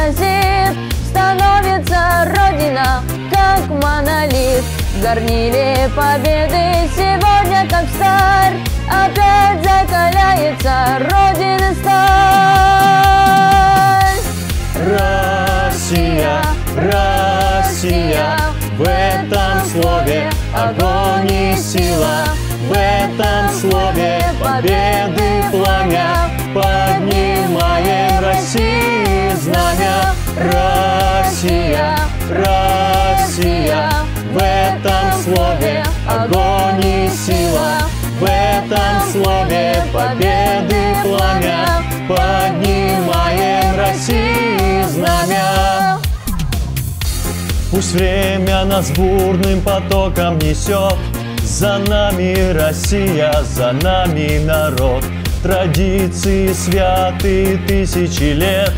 грозит, становится Родина, как монолит. В горниле победы сегодня, как сталь, опять закаляется Родина сталь. Россия, Россия, в этом слове огонь и сила, в этом слове победы пламя, поднимаем России знамя. Россия, Россия, в этом слове огонь и сила, в этом слове победы пламя, поднимаем России знамя. Пусть время нас бурным потоком несет, за нами Россия, за нами народ. Традиции святые тысячи лет,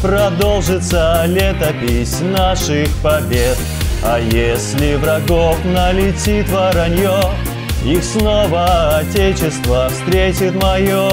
продолжится летопись наших побед. А если врагов налетит воронье, их снова Отечество встретит мое.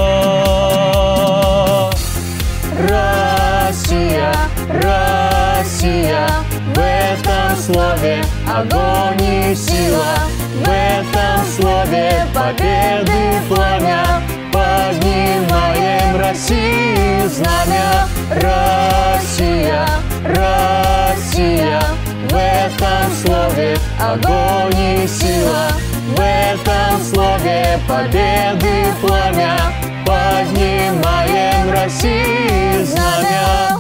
Россия, Россия, в этом слове огонь и сила, в этом слове победы пламя, поднимаем России знамя. Россия, Россия, в этом слове огонь и сила, в этом слове победы пламя, поднимаем России знамя.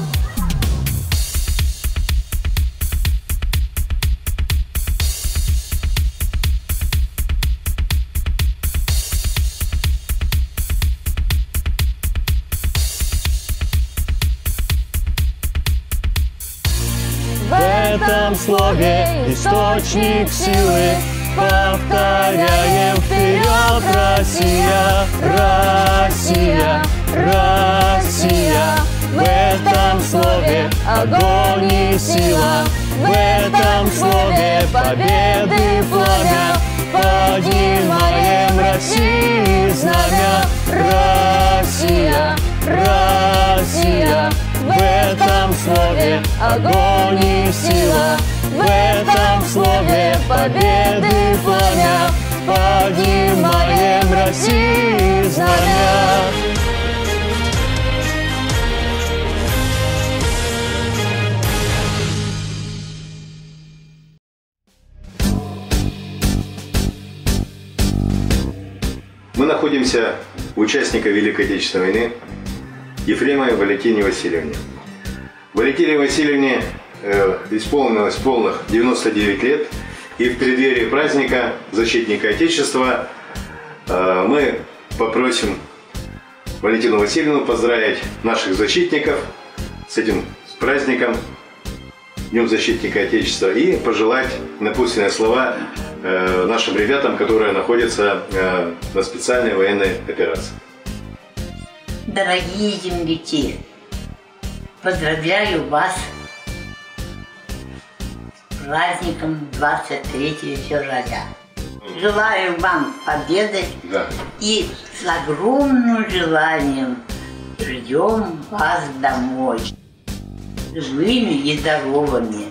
В этом слове источник силы, повторяем вперед. Россия, Россия, Россия, в этом слове огонь и сила, в этом слове победы пламя, поднимаем России знамя. Россия, Россия, в этом слове огонь и сила, в этом слове победы пламя, поднимаем России знамя. Мы находимся у участника Великой Отечественной войны Ефремовой Валентине Васильевне. Валентине Васильевне исполнилось полных 99 лет, и в преддверии праздника Защитника Отечества мы попросим Валентину Васильевну поздравить наших защитников с этим праздником, Днем Защитника Отечества, и пожелать напутственные слова нашим ребятам, которые находятся на специальной военной операции. Дорогие земляки, поздравляю вас с праздником 23 февраля. Желаю вам победы, и с огромным желанием ждем вас домой, живыми и здоровыми,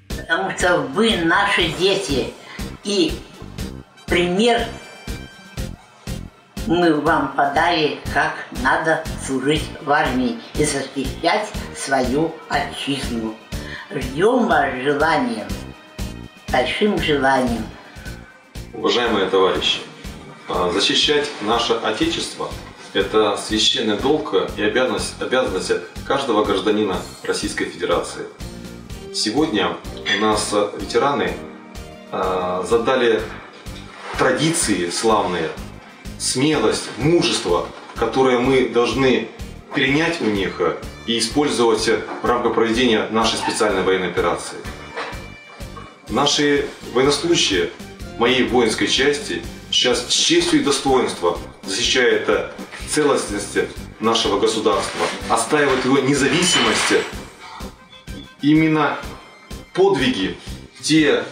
потому что вы наши дети, и пример мы вам подали, как надо служить в армии и защищать свою отчизну. Ждем вас желанием, большим желанием. Уважаемые товарищи, защищать наше Отечество – это священный долг и обязанность каждого гражданина Российской Федерации. Сегодня у нас ветераны задали традиции славные, смелость, мужество, которые мы должны перенять у них и использовать в рамках проведения нашей специальной военной операции. Наши военнослужащие моей воинской части сейчас с честью и достоинством защищают целостность нашего государства, отстаивают его независимость. Именно подвиги, те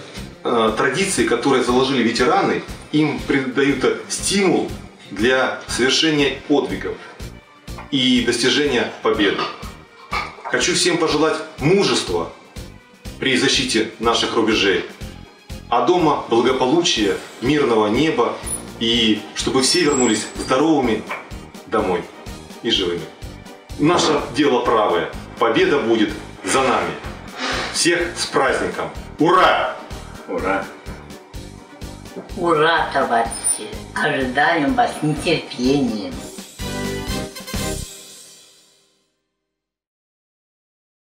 традиции, которые заложили ветераны, им придают стимул для совершения подвигов и достижения победы. Хочу всем пожелать мужества при защите наших рубежей, а дома благополучия, мирного неба и чтобы все вернулись здоровыми домой и живыми. Наше дело правое. Победа будет за нами. Всех с праздником! Ура! Ура! Ура, товарищи! Ожидаем вас с нетерпением.